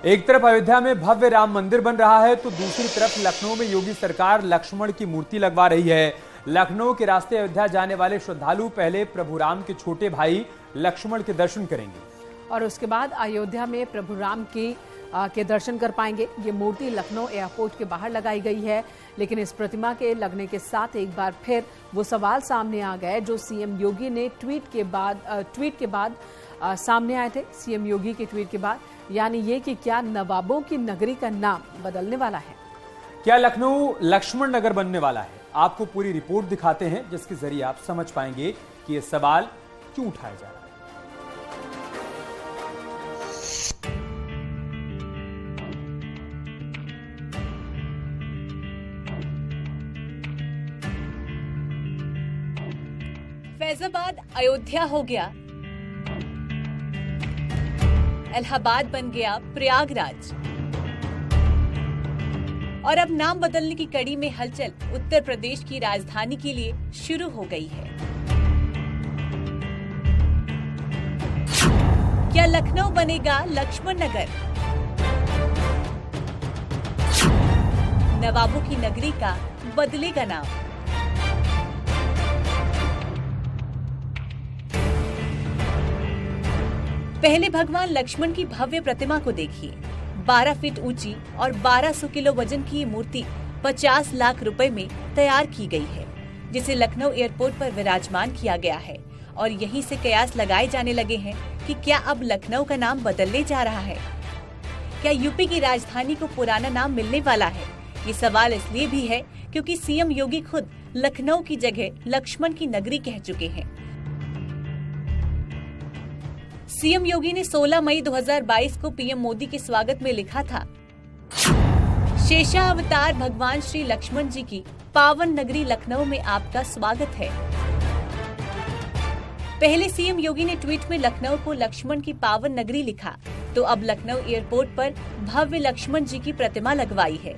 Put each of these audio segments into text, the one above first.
एक तरफ अयोध्या में भव्य राम मंदिर बन रहा है तो दूसरी तरफ लखनऊ में योगी सरकार लक्ष्मण की मूर्ति लगवा रही है। लखनऊ के रास्ते अयोध्या जाने वाले श्रद्धालु पहले प्रभु राम के छोटे भाई लक्ष्मण के दर्शन करेंगे और उसके बाद अयोध्या में प्रभु राम के दर्शन कर पाएंगे। ये मूर्ति लखनऊ एयरपोर्ट के बाहर लगाई गई है, लेकिन इस प्रतिमा के लगने के साथ एक बार फिर वो सवाल सामने आ गए जो सीएम योगी ने ट्वीट के बाद सामने आए थे। सीएम योगी के ट्वीट के बाद, यानी ये कि क्या नवाबों की नगरी का नाम बदलने वाला है? क्या लखनऊ लक्ष्मण नगर बनने वाला है? आपको पूरी रिपोर्ट दिखाते हैं जिसके जरिए आप समझ पाएंगे कि ये सवाल क्यों उठाया जा रहा है। फैजाबाद अयोध्या हो गया, इलाहाबाद बन गया प्रयागराज और अब नाम बदलने की कड़ी में हलचल उत्तर प्रदेश की राजधानी के लिए शुरू हो गई है। क्या लखनऊ बनेगा लक्ष्मण नगर? नवाबों की नगरी का बदलेगा नाम। पहले भगवान लक्ष्मण की भव्य प्रतिमा को देखिए। 12 फीट ऊंची और 1200 किलो वजन की ये मूर्ति 50 लाख रुपए में तैयार की गई है, जिसे लखनऊ एयरपोर्ट पर विराजमान किया गया है। और यहीं से कयास लगाए जाने लगे हैं कि क्या अब लखनऊ का नाम बदलने जा रहा है? क्या यूपी की राजधानी को पुराना नाम मिलने वाला है? ये सवाल इसलिए भी है क्योंकि सीएम योगी खुद लखनऊ की जगह लक्ष्मण की नगरी कह चुके हैं। सीएम योगी ने 16 मई 2022 को पीएम मोदी के स्वागत में लिखा था, शेषावतार भगवान श्री लक्ष्मण जी की पावन नगरी लखनऊ में आपका स्वागत है। पहले सीएम योगी ने ट्वीट में लखनऊ को लक्ष्मण की पावन नगरी लिखा, तो अब लखनऊ एयरपोर्ट पर भव्य लक्ष्मण जी की प्रतिमा लगवाई है।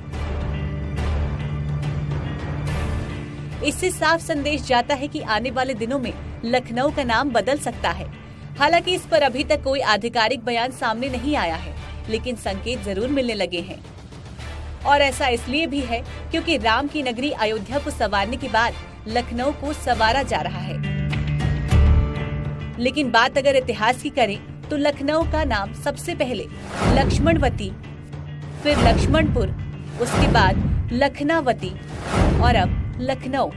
इससे साफ संदेश जाता है कि आने वाले दिनों में लखनऊ का नाम बदल सकता है। हालांकि इस पर अभी तक कोई आधिकारिक बयान सामने नहीं आया है, लेकिन संकेत जरूर मिलने लगे हैं। और ऐसा इसलिए भी है क्योंकि राम की नगरी अयोध्या को संवारने के बाद लखनऊ को संवारा जा रहा है। लेकिन बात अगर इतिहास की करें तो लखनऊ का नाम सबसे पहले लक्ष्मणवती, फिर लक्ष्मणपुर, उसके बाद लखनावती और अब लखनऊ।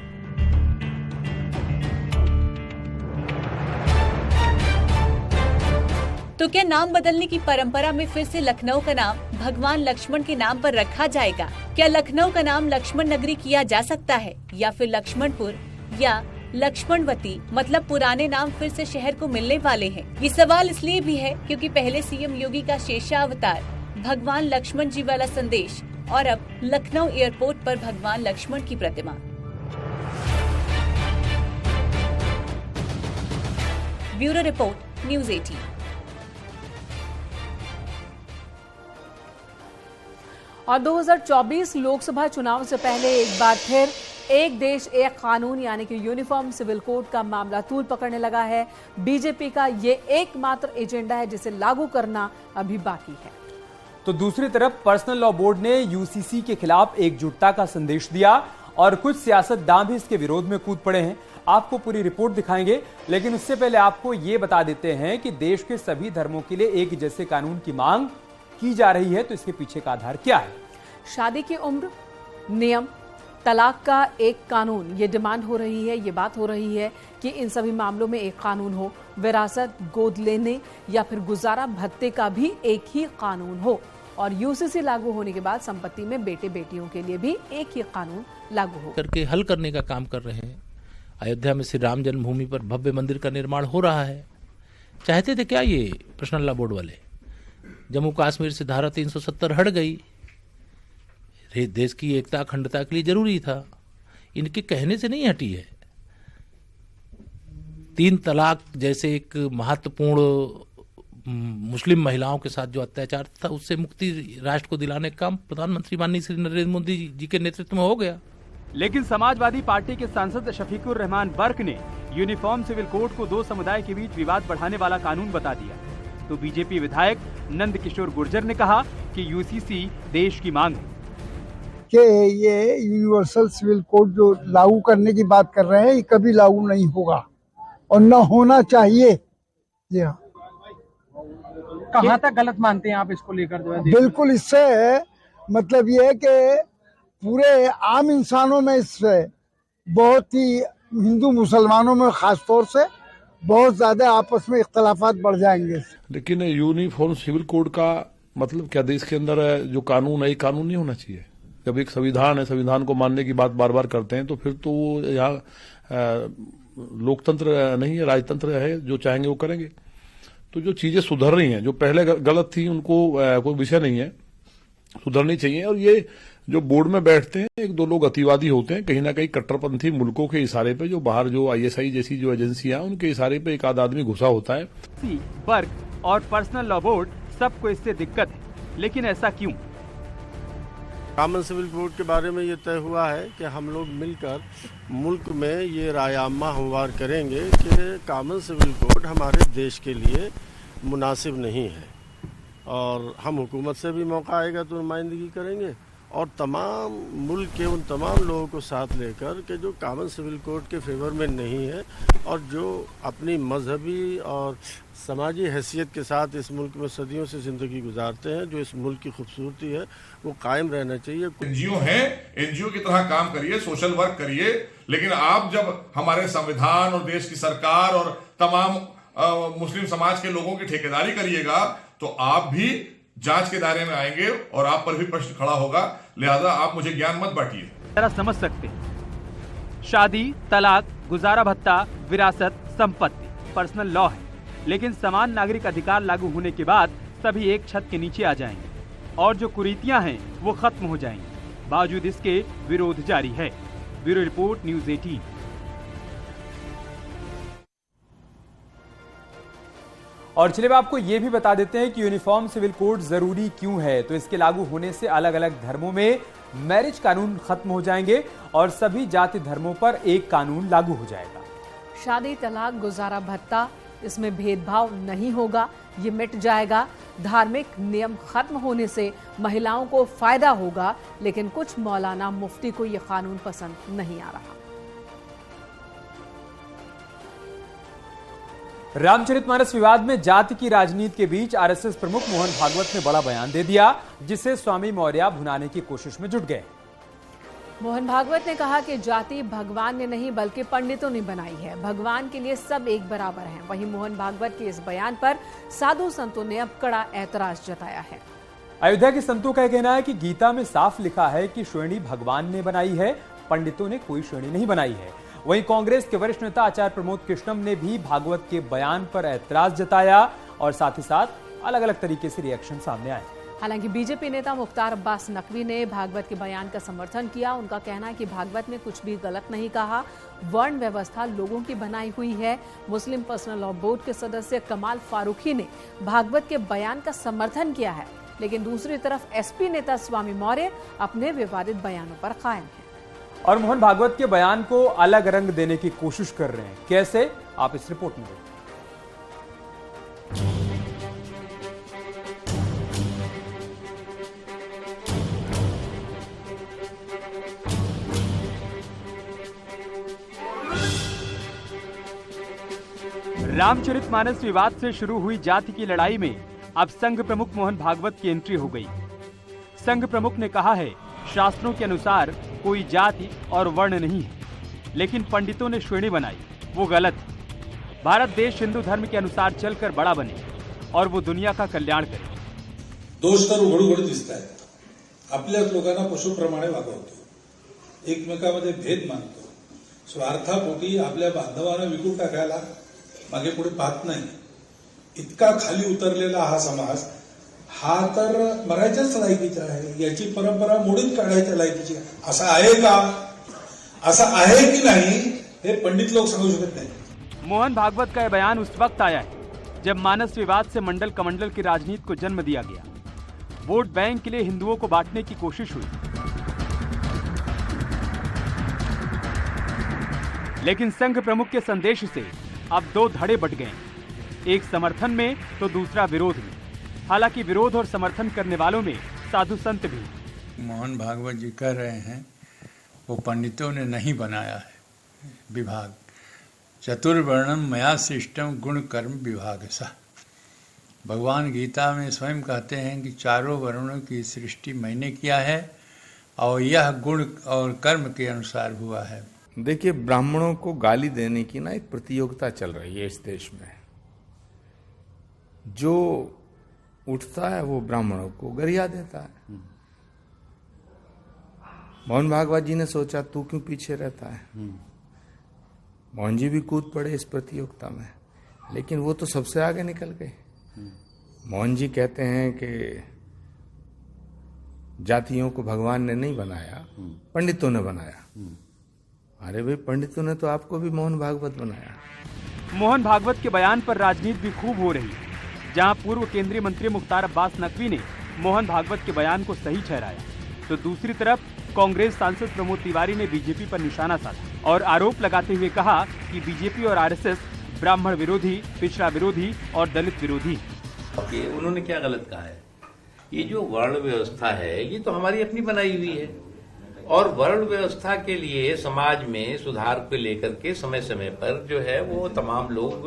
तो क्या नाम बदलने की परंपरा में फिर से लखनऊ का नाम भगवान लक्ष्मण के नाम पर रखा जाएगा? क्या लखनऊ का नाम लक्ष्मण नगरी किया जा सकता है, या फिर लक्ष्मणपुर या लक्ष्मणवती, मतलब पुराने नाम फिर से शहर को मिलने वाले हैं? ये सवाल इसलिए भी है क्योंकि पहले सीएम योगी का शेषावतार भगवान लक्ष्मण जी वाला संदेश और अब लखनऊ एयरपोर्ट पर भगवान लक्ष्मण की प्रतिमा। Bureau report, news 18। और 2024 लोकसभा चुनाव से पहले एक बार फिर एक देश एक कानून यानी कि यूनिफॉर्म सिविल कोड का मामला तूल पकड़ने लगा है। बीजेपी का ये एकमात्र एजेंडा है जिसे लागू करना अभी बाकी है। तो दूसरी तरफ पर्सनल लॉ बोर्ड ने यूसीसी के खिलाफ एकजुटता का संदेश दिया और कुछ सियासतदान भी इसके विरोध में कूद पड़े हैं। आपको पूरी रिपोर्ट दिखाएंगे, लेकिन उससे पहले आपको ये बता देते हैं कि देश के सभी धर्मों के लिए एक जैसे कानून की मांग की जा रही है। तो इसके पीछे का आधार क्या है? शादी की उम्र, नियम, तलाक का एक कानून, ये डिमांड हो रही है। ये बात हो रही है कि इन सभी मामलों में एक कानून हो। विरासत, गोद लेने या फिर गुजारा भत्ते का भी एक ही कानून हो। और यूसीसी लागू होने के बाद संपत्ति में बेटे बेटियों के लिए भी एक ही कानून लागू हो करके हल करने का काम कर रहे हैं। अयोध्या में श्री राम जन्मभूमि पर भव्य मंदिर का निर्माण हो रहा है। चाहते थे क्या ये पर्सनल लॉ बोर्ड वाले? जम्मू कश्मीर से धारा 370 हट गई। देश की एकता अखंडता के लिए जरूरी था, इनके कहने से नहीं हटी है। 3 तलाक जैसे एक महत्वपूर्ण मुस्लिम महिलाओं के साथ जो अत्याचार था उससे मुक्ति राष्ट्र को दिलाने का काम प्रधानमंत्री माननीय श्री नरेंद्र मोदी जी के नेतृत्व में हो गया। लेकिन समाजवादी पार्टी के सांसद शफीकुर रहमान बर्क ने यूनिफॉर्म सिविल कोड को 2 समुदाय के बीच विवाद बढ़ाने वाला कानून बता दिया। तो बीजेपी विधायक नंद किशोर गुर्जर ने कहा कि यूसीसी देश की मांग है कि ये यूनिवर्सल सिविल कोड जो लागू करने की बात कर रहे हैं ये कभी लागू नहीं होगा और न होना चाहिए। जी हाँ, कहाँ तक गलत मानते हैं आप इसको लेकर जो है? बिल्कुल, इससे मतलब ये है कि पूरे आम इंसानों में इससे बहुत ही हिंदू मुसलमानों में खास तौर से बहुत ज्यादा आपस में इख्तलाफात बढ़ जाएंगे। लेकिन यूनिफॉर्म सिविल कोड का मतलब क्या, देश के अंदर जो कानून है कानून नहीं होना चाहिए? जब एक संविधान है, संविधान को मानने की बात बार बार करते हैं तो फिर तो यहाँ लोकतंत्र नहीं है, राजतंत्र है, जो चाहेंगे वो करेंगे। तो जो चीजें सुधर रही हैं, जो पहले गलत थी, उनको कोई विषय नहीं है, सुधरनी चाहिए। और ये जो बोर्ड में बैठते हैं, एक दो लोग अतिवादी होते हैं, कहीं ना कहीं कट्टरपंथी मुल्कों के इशारे पे, जो बाहर जो ISI जैसी जो एजेंसियां हैं उनके इशारे पे एक आध आदमी घुसा होता है। वर्ग और पर्सनल लॉ बोर्ड सबको इससे दिक्कत है, लेकिन ऐसा क्यों? कॉमन सिविल कोड के बारे में ये तय हुआ है कि हम लोग मिलकर मुल्क में ये रायआमा हमवार करेंगे कि कॉमन सिविल कोड हमारे देश के लिए मुनासिब नहीं है, और हम हुकूमत से भी मौका आएगा तो नुमाइंदगी करेंगे, और तमाम मुल्क के उन तमाम लोगों को साथ लेकर के जो कॉमन सिविल कोड के फेवर में नहीं है और जो अपनी मजहबी और समाजी हैसियत के साथ इस मुल्क में सदियों से ज़िंदगी गुजारते हैं, जो इस मुल्क की खूबसूरती है वो कायम रहना चाहिए। NGO हैं, NGO की तरह काम करिए, सोशल वर्क करिए, लेकिन आप जब हमारे संविधान और देश की सरकार और तमाम मुस्लिम समाज के लोगों की ठेकेदारी करिएगा तो आप भी जांच के दायरे में आएंगे और आप पर भी प्रश्न खड़ा होगा। लिहाजा आप मुझे ज्ञान मत बांटिए। जरा समझ सकते हैं, शादी, तलाक, गुजारा भत्ता, विरासत, संपत्ति पर्सनल लॉ है, लेकिन समान नागरिक अधिकार लागू होने के बाद सभी एक छत के नीचे आ जाएंगे और जो कुरीतियां हैं वो खत्म हो जाएंगी। बावजूद इसके विरोध जारी है। Bureau report, news 18। और चलिए आपको ये भी बता देते हैं कि यूनिफॉर्म सिविल कोड जरूरी क्यों है। तो इसके लागू होने से अलग अलग धर्मों में मैरिज कानून खत्म हो जाएंगे और सभी जाति धर्मों पर एक कानून लागू हो जाएगा। शादी, तलाक, गुजारा भत्ता, इसमें भेदभाव नहीं होगा, ये मिट जाएगा। धार्मिक नियम खत्म होने से महिलाओं को फायदा होगा, लेकिन कुछ मौलाना मुफ्ती को ये कानून पसंद नहीं आ रहा। रामचरितमानस विवाद में जाति की राजनीति के बीच आरएसएस प्रमुख मोहन भागवत ने बड़ा बयान दे दिया, जिसे स्वामी मौर्य भुनाने की कोशिश में जुट गए। मोहन भागवत ने कहा कि जाति भगवान ने नहीं बल्कि पंडितों ने बनाई है, भगवान के लिए सब एक बराबर हैं। वहीं मोहन भागवत के इस बयान पर साधु संतों ने अब कड़ा ऐतराज जताया है। अयोध्या के संतों का कहना है कि गीता में साफ लिखा है कि श्रेणी भगवान ने बनाई है, पंडितों ने कोई श्रेणी नहीं बनाई है। वहीं कांग्रेस के वरिष्ठ नेता आचार्य प्रमोद कृष्णम ने भी भागवत के बयान पर ऐतराज जताया और साथ ही साथ अलग अलग तरीके से रिएक्शन सामने आए। हालांकि बीजेपी नेता मुख्तार अब्बास नकवी ने भागवत के बयान का समर्थन किया। उनका कहना है कि भागवत ने कुछ भी गलत नहीं कहा, वर्ण व्यवस्था लोगों की बनाई हुई है। मुस्लिम पर्सनल लॉ बोर्ड के सदस्य कमाल फारूकी ने भागवत के बयान का समर्थन किया है, लेकिन दूसरी तरफ एसपी नेता स्वामी मौर्य अपने विवादित बयानों पर कायम है और मोहन भागवत के बयान को अलग रंग देने की कोशिश कर रहे हैं। कैसे, आप इस रिपोर्ट में देखिए। रामचरितमानस विवाद से शुरू हुई जाति की लड़ाई में अब संघ प्रमुख मोहन भागवत की एंट्री हो गई। संघ प्रमुख ने कहा है, शास्त्रों के अनुसार कोई जाति और वर्ण नहीं है, लेकिन पंडितों ने श्रेणी बनाई, वो गलत है। भारत देश हिंदू धर्म के अनुसार चलकर बड़ा बने और वो दुनिया का कल्याण करे। दोष तर उघड उघड दिसत आहेत। आपल्याच लोकांना पशुप्रमाणे वागवतो, एकमेकांमध्ये भेद मानतो, स्वार्थापोटी आपल्या बांधवांना विकून टाकायला मागे पुढे पाहत नाही। इतका खाली उतरलेला हा समाज हा तर मरायच्याच लायकीचा आहे, याची परंपरा मोडीत काढायच्या लायकीची असं आहे का, असं आहे की नाही हे पंडित लोग समझू शकत नाही। मोहन भागवत का यह बयान उस वक्त आया है जब मानस विवाद से मंडल कमंडल की राजनीति को जन्म दिया गया। वोट बैंक के लिए हिंदुओं को बांटने की कोशिश हुई, लेकिन संघ प्रमुख के संदेश से अब दो धड़े बट गए। एक समर्थन में तो दूसरा विरोध में। हालांकि विरोध और समर्थन करने वालों में साधु संत भी। मोहन भागवत जी कह रहे हैं वो पंडितों ने नहीं बनाया है विभाग, चतुर्वर्णम मया सृष्टम गुण कर्म विभाग सा। भगवान गीता में स्वयं कहते हैं कि चारों वर्णों की सृष्टि मैंने किया है और यह गुण और कर्म के अनुसार हुआ है। देखिए, ब्राह्मणों को गाली देने की ना एक प्रतियोगिता चल रही है इस देश में। जो उठता है वो ब्राह्मणों को गरिया देता है। मोहन भागवत जी ने सोचा तू क्यों पीछे रहता है। मोहन जी भी कूद पड़े इस प्रतियोगिता में, लेकिन वो तो सबसे आगे निकल गए। मोहन जी कहते हैं कि जातियों को भगवान ने नहीं बनाया, पंडितों ने बनाया। अरे भाई, पंडितों ने तो आपको भी मोहन भागवत बनाया। मोहन भागवत के बयान पर राजनीति भी खूब हो रही है। जहां पूर्व केंद्रीय मंत्री मुख्तार अब्बास नकवी ने मोहन भागवत के बयान को सही ठहराया, तो दूसरी तरफ कांग्रेस सांसद प्रमोद तिवारी ने बीजेपी पर निशाना साधा और आरोप लगाते हुए कहा कि बीजेपी और आरएसएस ब्राह्मण विरोधी, पिछड़ा विरोधी और दलित विरोधी। उन्होंने क्या गलत कहा है? ये जो वर्ण व्यवस्था है ये तो हमारी अपनी बनाई हुई है, और वर्ण व्यवस्था के लिए समाज में सुधार को लेकर के समय समय पर जो है वो तमाम लोग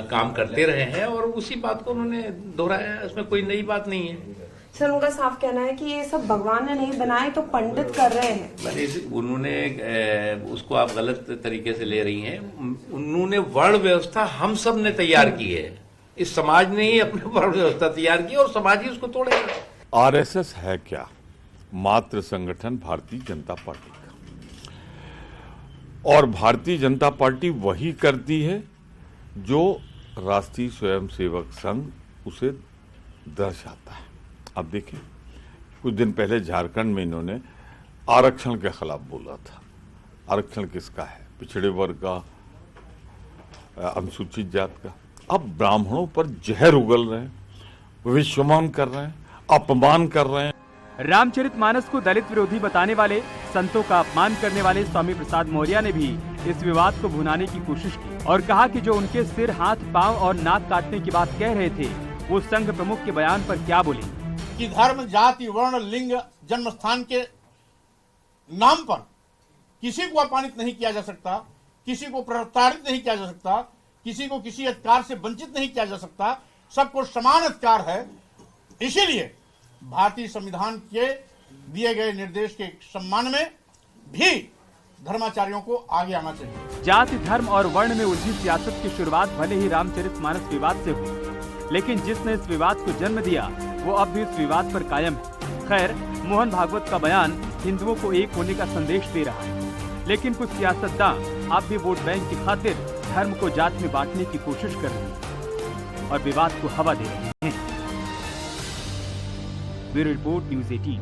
काम करते रहे हैं और उसी बात को उन्होंने दोहराया। इसमें कोई नई बात नहीं है। सर, उनका साफ कहना है कि ये सब भगवान ने नहीं बनाए तो पंडित कर रहे हैं। उन्होंने उसको आप गलत तरीके से ले रही हैं। उन्होंने वर्ण व्यवस्था हम सब ने तैयार की है। इस समाज ने ही अपनी वर्ण व्यवस्था तैयार की और समाज ही उसको तोड़ेगा। आरएसएस है क्या? मात्र संगठन भारतीय जनता पार्टी का, और भारतीय जनता पार्टी वही करती है जो राष्ट्रीय स्वयंसेवक संघ उसे दर्शाता है। अब देखिए, कुछ दिन पहले झारखंड में इन्होंने आरक्षण के खिलाफ बोला था। आरक्षण किसका है? पिछड़े वर्ग का, अनुसूचित जात का। अब ब्राह्मणों पर जहर उगल रहे हैं, विश्वमान कर रहे हैं, अपमान कर रहे हैं। रामचरितमानस को दलित विरोधी बताने वाले, संतों का अपमान करने वाले स्वामी प्रसाद मौर्य ने भी इस विवाद को भुनाने की कोशिश की और कहा कि जो उनके सिर, हाथ, पांव और नाक काटने की बात कह रहे थे वो संघ प्रमुख के बयान पर क्या बोले कि धर्म, जाति, वर्ण, लिंग, जन्म स्थान के नाम पर किसी को अपमानित नहीं किया जा सकता, किसी को प्रताड़ित नहीं किया जा सकता, किसी को किसी अधिकार से वंचित नहीं किया जा सकता। सबको समान अधिकार है। इसीलिए भारतीय संविधान के दिए गए निर्देश के सम्मान में भी धर्माचार्यों को आगे आना चाहिए। जाति, धर्म और वर्ण में उलझी सियासत की शुरुआत भले ही रामचरितमानस विवाद से हुई, लेकिन जिसने इस विवाद को जन्म दिया वो अब भी इस विवाद पर कायम है। खैर, मोहन भागवत का बयान हिंदुओं को एक होने का संदेश दे रहा है, लेकिन कुछ सियासतदान अब भी वोट बैंक की खातिर धर्म को जात में बांटने की कोशिश कर रहे हैं और विवाद को हवा दे रहे हैं। Bureau report, news 18।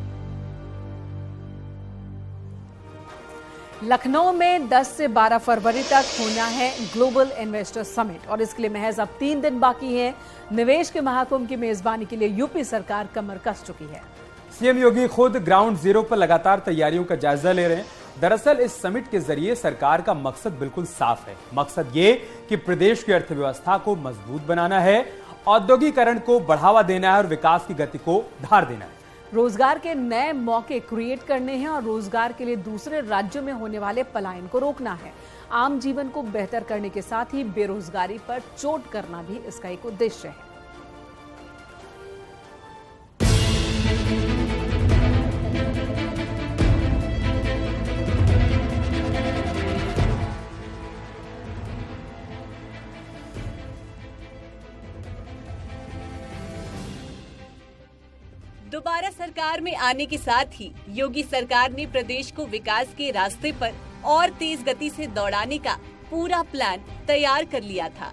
लखनऊ में 10 से 12 फरवरी तक होना है ग्लोबल इन्वेस्टर समिट और इसके लिए महज अब 3 दिन बाकी हैं। निवेश के महाकुंभ की मेजबानी के लिए यूपी सरकार कमर कस चुकी है। सीएम योगी खुद ग्राउंड जीरो पर लगातार तैयारियों का जायजा ले रहे हैं। दरअसल इस समिट के जरिए सरकार का मकसद बिल्कुल साफ है। मकसद ये कि प्रदेश की अर्थव्यवस्था को मजबूत बनाना है, औद्योगिकरण को बढ़ावा देना है और विकास की गति को धार देना है। रोजगार के नए मौके क्रिएट करने हैं और रोजगार के लिए दूसरे राज्यों में होने वाले पलायन को रोकना है। आम जीवन को बेहतर करने के साथ ही बेरोजगारी पर चोट करना भी इसका एक उद्देश्य है। दोबारा सरकार में आने के साथ ही योगी सरकार ने प्रदेश को विकास के रास्ते पर और तेज गति से दौड़ाने का पूरा प्लान तैयार कर लिया था।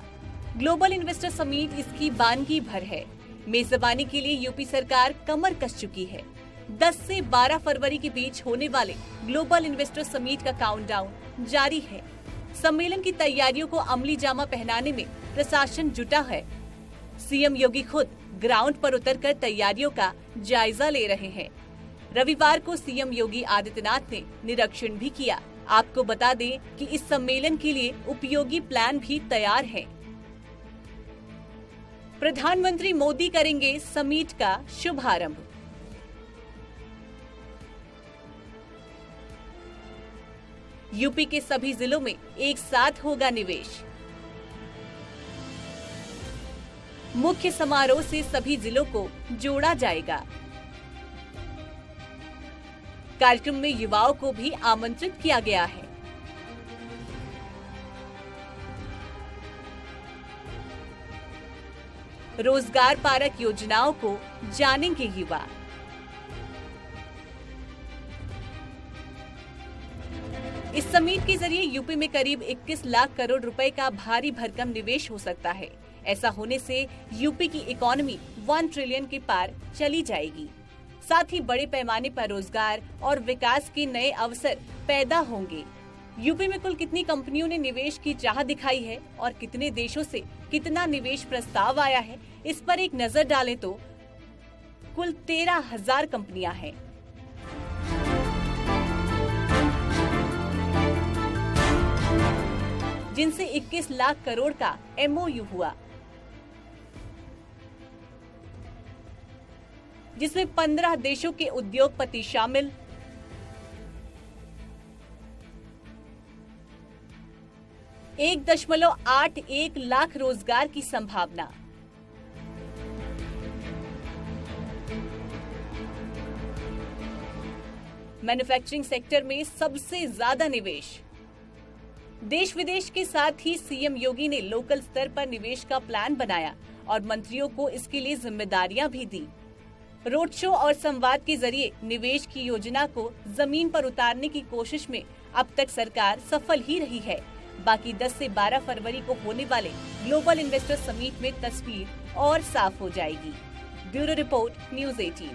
ग्लोबल इन्वेस्टर समिट इसकी बानगी भर है। मेजबानी के लिए यूपी सरकार कमर कस चुकी है। 10 से 12 फरवरी के बीच होने वाले ग्लोबल इन्वेस्टर समिट का काउंटडाउन जारी है। सम्मेलन की तैयारियों को अमली जामा पहनाने में प्रशासन जुटा है। सीएम योगी खुद ग्राउंड पर उतरकर तैयारियों का जायजा ले रहे हैं। रविवार को सीएम योगी आदित्यनाथ ने निरीक्षण भी किया। आपको बता दें कि इस सम्मेलन के लिए उपयोगी प्लान भी तैयार है। प्रधानमंत्री मोदी करेंगे समिट का शुभारंभ। यूपी के सभी जिलों में एक साथ होगा निवेश। मुख्य समारोह से सभी जिलों को जोड़ा जाएगा। कार्यक्रम में युवाओं को भी आमंत्रित किया गया है। रोजगार परक योजनाओं को जानेंगे युवा। इस समिट के जरिए यूपी में करीब 21 लाख करोड़ रुपए का भारी भरकम निवेश हो सकता है। ऐसा होने से यूपी की इकोनॉमी 1 ट्रिलियन के पार चली जाएगी। साथ ही बड़े पैमाने पर रोजगार और विकास के नए अवसर पैदा होंगे। यूपी में कुल कितनी कंपनियों ने निवेश की चाह दिखाई है और कितने देशों से कितना निवेश प्रस्ताव आया है, इस पर एक नजर डालें तो कुल 13,000 कंपनियां हैं। जिनसे 21 लाख करोड़ का MOU हुआ, जिसमें 15 देशों के उद्योगपति शामिल। $1.81 लाख रोजगार की संभावना। मैन्युफैक्चरिंग सेक्टर में सबसे ज्यादा निवेश। देश विदेश के साथ ही सीएम योगी ने लोकल स्तर पर निवेश का प्लान बनाया और मंत्रियों को इसके लिए जिम्मेदारियां भी दी। रोड शो और संवाद के जरिए निवेश की योजना को जमीन पर उतारने की कोशिश में अब तक सरकार सफल ही रही है। बाकी 10 से 12 फरवरी को होने वाले ग्लोबल इन्वेस्टर समिट में तस्वीर और साफ हो जाएगी। Bureau report, news 18।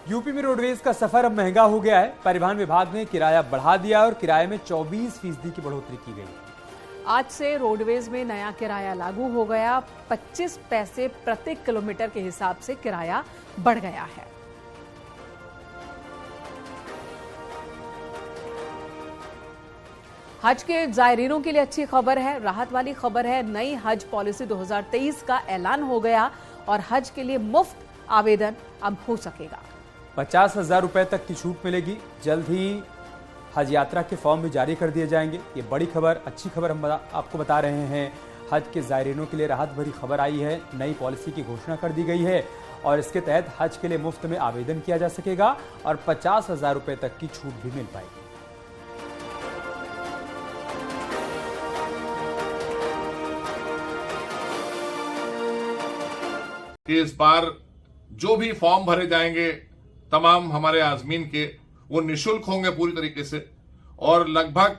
यूपी में रोडवेज का सफर अब महंगा हो गया है। परिवहन विभाग ने किराया बढ़ा दिया और किराए में 24% की बढ़ोतरी की गई। आज से रोडवेज में नया किराया लागू हो गया। 25 पैसे प्रति किलोमीटर के हिसाब से किराया बढ़ गया है। हज के जायरीनों के लिए अच्छी खबर है, राहत वाली खबर है। नई हज पॉलिसी 2023 का ऐलान हो गया और हज के लिए मुफ्त आवेदन अब हो सकेगा। 50,000 रुपए तक की छूट मिलेगी। जल्द ही हज यात्रा के फॉर्म भी जारी कर दिए जाएंगे। ये बड़ी खबर, अच्छी खबर हम आपको बता रहे हैं। हज के जायरीनों के लिए राहत भरी खबर आई है। नई पॉलिसी की घोषणा कर दी गई है और इसके तहत हज के लिए मुफ्त में आवेदन किया जा सकेगा और 50,000 रुपए तक की छूट भी मिल पाएगी। इस बार जो भी फॉर्म भरे जाएंगे तमाम हमारे आजमीन के, वो निःशुल्क होंगे पूरी तरीके से और लगभग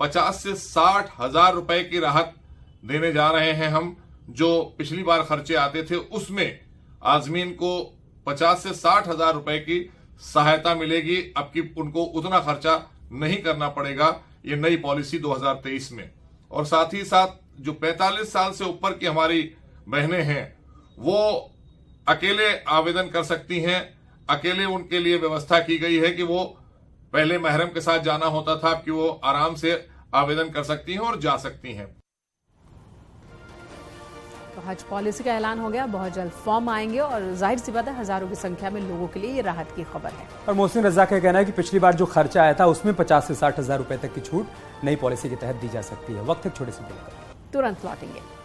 50 से 60 हजार रुपए की राहत देने जा रहे हैं हम। जो पिछली बार खर्चे आते थे उसमें आजमीन को 50 से 60 हजार रुपए की सहायता मिलेगी। अब की उनको उतना खर्चा नहीं करना पड़ेगा ये नई पॉलिसी 2023 में। और साथ ही साथ जो 45 साल से ऊपर की हमारी बहनें हैं वो अकेले आवेदन कर सकती हैं। अकेले उनके लिए व्यवस्था की गई है कि वो पहले महरम के साथ जाना होता था, अब कि वो आराम से आवेदन कर सकती हैं और जा सकती हैं। तो हज पॉलिसी का ऐलान हो गया, बहुत जल्द फॉर्म आएंगे और जाहिर सी बात है हजारों की संख्या में लोगों के लिए ये राहत की खबर है। और मोहसिन रजा का कहना है कि पिछली बार जो खर्चा आया था उसमें 50 से 60 हजार रुपए तक की छूट नई पॉलिसी के तहत दी जा सकती है। वक्त एक छोटे से ब्रेक, तुरंत लौटेंगे।